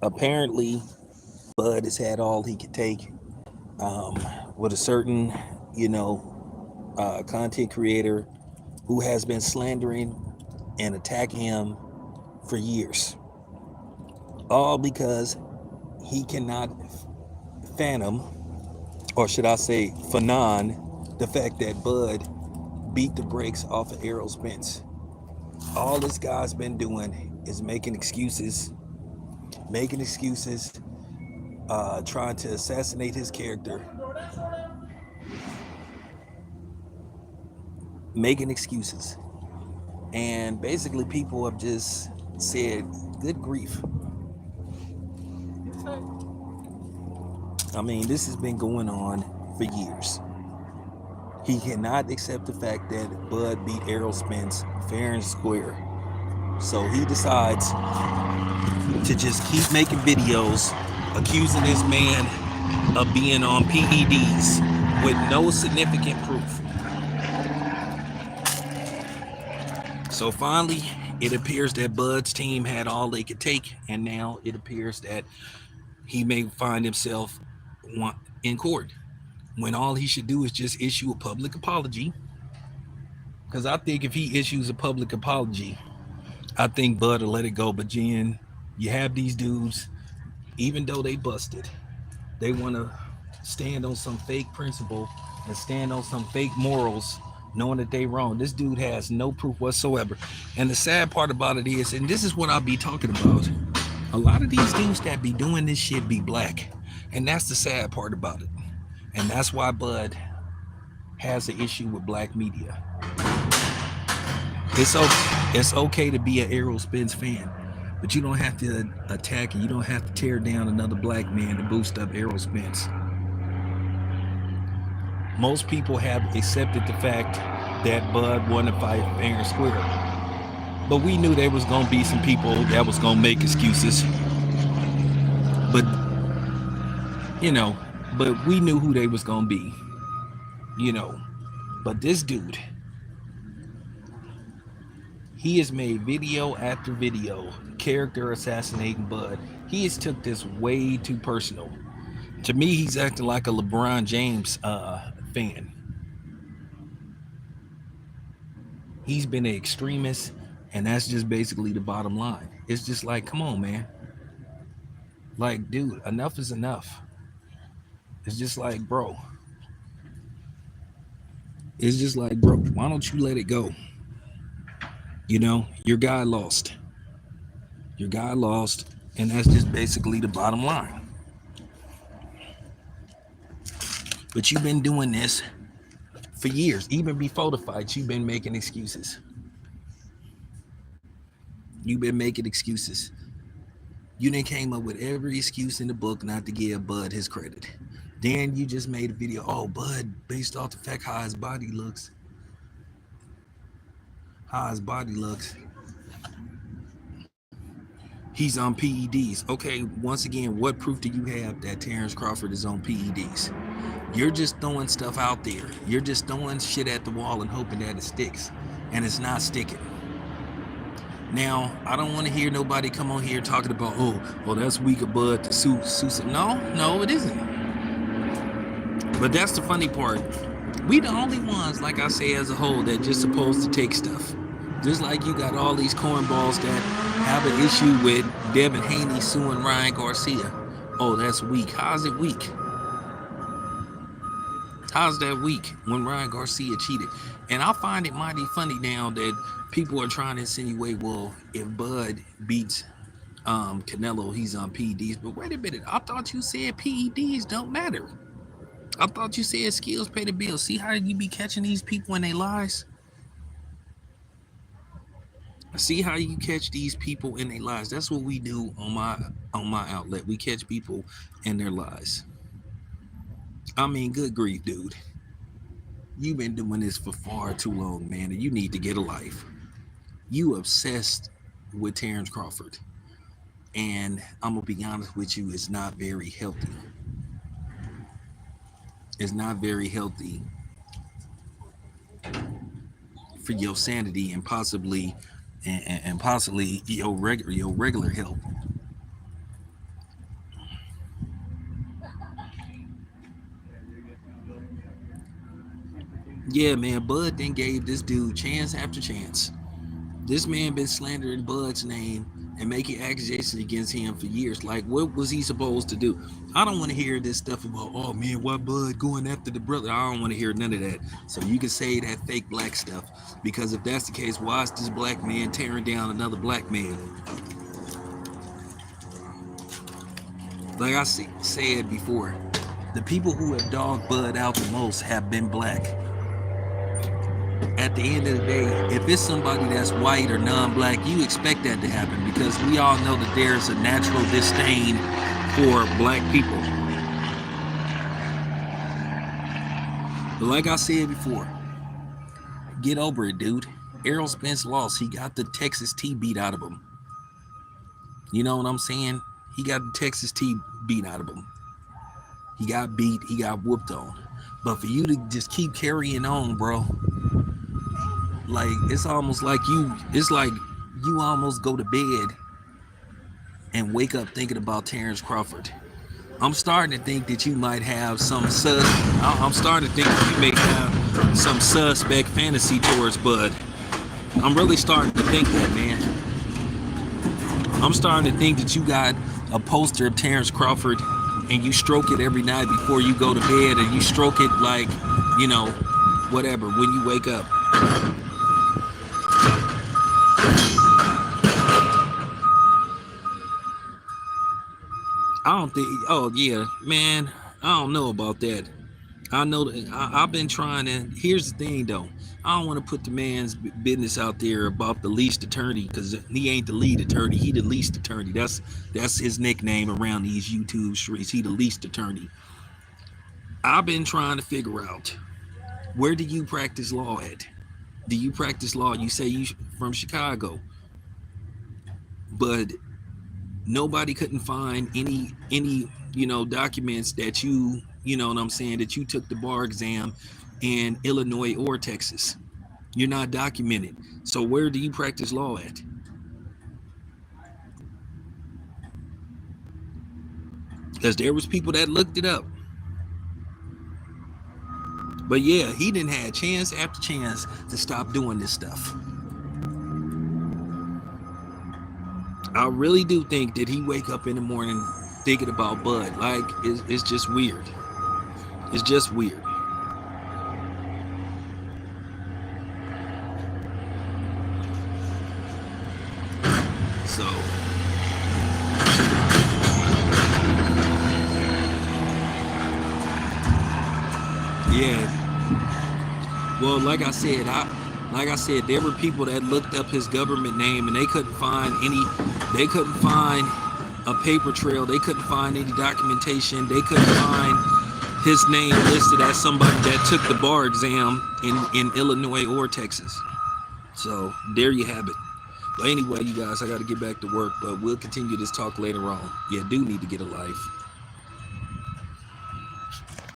Apparently, Bud has had all he could take um, with a certain, you know, content creator who has been slandering and attacking him for years. All because he cannot fathom, or should I say, fanon, the fact that Bud beat the brakes off of Errol Spence. All this guy's been doing is making excuses, trying to assassinate his character, making excuses. And basically, people have just said, good grief. I mean, this has been going on for years. He cannot accept the fact that Bud beat Errol Spence fair and square. So he decides to just keep making videos accusing this man of being on PEDs with no significant proof. So finally, it appears that Bud's team had all they could take, and now it appears that he may find himself in court when all he should do is just issue a public apology. Because I think if he issues a public apology, I think Bud will let it go. But Jen, you have these dudes, even though they busted, they want to stand on some fake principle and stand on some fake morals, knowing that they wrong. This dude has no proof whatsoever. And the sad part about it is, and this is what I'll be talking about, a lot of these dudes that be doing this shit be black. And that's the sad part about it. And that's why Bud has an issue with black media. It's okay to be an Errol Spence fan, but you don't have to attack and you don't have to tear down another black man to boost up Errol Spence. Most people have accepted the fact that Bud won the fight fair and square, but we knew there was gonna be some people that was gonna make excuses. But you know, but we knew who they was gonna be. You know, but this dude, he has made video after video, character assassinating Bud. He has took this way too personal. To me, he's acting like a LeBron James fan. He's been an extremist, and that's just basically the bottom line. It's just like, come on, man. Like, dude, enough is enough. It's just like, bro. It's just like, bro, why don't you let it go? You know, your guy lost. Your guy lost, and that's just basically the bottom line. But you've been doing this for years. Even before the fight, you've been making excuses. You've been making excuses. You done came up with every excuse in the book not to give Bud his credit. Then you just made a video, oh, Bud, based off the fact how his body looks. How his body looks. He's on PEDs. Okay, once again, what proof do you have that Terrence Crawford is on PEDs? You're just throwing stuff out there. You're just throwing shit at the wall and hoping that it sticks. And it's not sticking. Now, I don't want to hear nobody come on here talking about, oh, that's weak of Bud to sue. No, it isn't. But that's the funny part. We the only ones, like I say as a whole, that just supposed to take stuff. Just like you got all these cornballs that have an issue with Devin Haney suing Ryan Garcia. Oh, that's weak. How's it weak? How's that weak when Ryan Garcia cheated? And I find it mighty funny now that people are trying to insinuate, well, if Bud beats Canelo, he's on PEDs. But wait a minute, I thought you said PEDs don't matter. I thought you said skills pay the bills. See how you be catching these people in their lies? See how you catch these people in their lies. That's what we do on my outlet. We catch people in their lies. I mean, good grief, dude. You've been doing this for far too long, man, and you need to get a life. You obsessed with Terrence Crawford. And I'm gonna be honest with you, it's not very healthy. It's not very healthy for your sanity and possibly your regular health. Yeah, man, Bud then gave this dude chance after chance. This man been slandering Bud's name and making accusations against him for years. Like, what was he supposed to do? I don't want to hear this stuff about, oh man, why Bud going after the brother? I don't want to hear none of that. So you can say that fake black stuff, because if that's the case, why is this black man tearing down another black man? Like I said before, the people who have dogged Bud out the most have been black. At the end of the day, if it's somebody that's white or non-black, you expect that to happen, because we all know that there's a natural disdain for black people. But like I said before, get over it, dude. Errol Spence lost. He got the Texas T beat out of him. You know what I'm saying? He got the Texas T beat out of him. He got beat. He got whooped on. But for you to just keep carrying on, bro, like it's almost like it's like you almost go to bed and wake up thinking about Terrence Crawford. I'm starting to think that you might have I'm starting to think that you may have some suspect fantasy towards Bud. I'm really starting to think that, man. I'm starting to think that you got a poster of Terrence Crawford and you stroke it every night before you go to bed, and you stroke it like, you know, whatever, when you wake up. I don't think, oh yeah, man, I don't know about that. I know that I've been trying to. Here's the thing, though. I don't want to put the man's business out there about the least attorney, because he ain't the lead attorney. He the least attorney. That's his nickname around these YouTube streets. He the least attorney. I've been trying to figure out, where do you practice law at? Do you practice law? You say you from Chicago, but nobody couldn't find any documents that you know what I'm saying, that you took the bar exam in Illinois or Texas. You're not documented. So where do you practice law at? Because there was people that looked it up. But yeah, he didn't have chance after chance to stop doing this stuff. I really do think that he wake up in the morning thinking about Bud. Like, it's just weird. It's just weird. So, yeah. Well, like I said, there were people that looked up his government name and they couldn't find a paper trail. They couldn't find any documentation. They couldn't find his name listed as somebody that took the bar exam in Illinois or Texas. So there you have it. But anyway, you guys, I got to get back to work, but we'll continue this talk later on. Yeah, do need to get a life.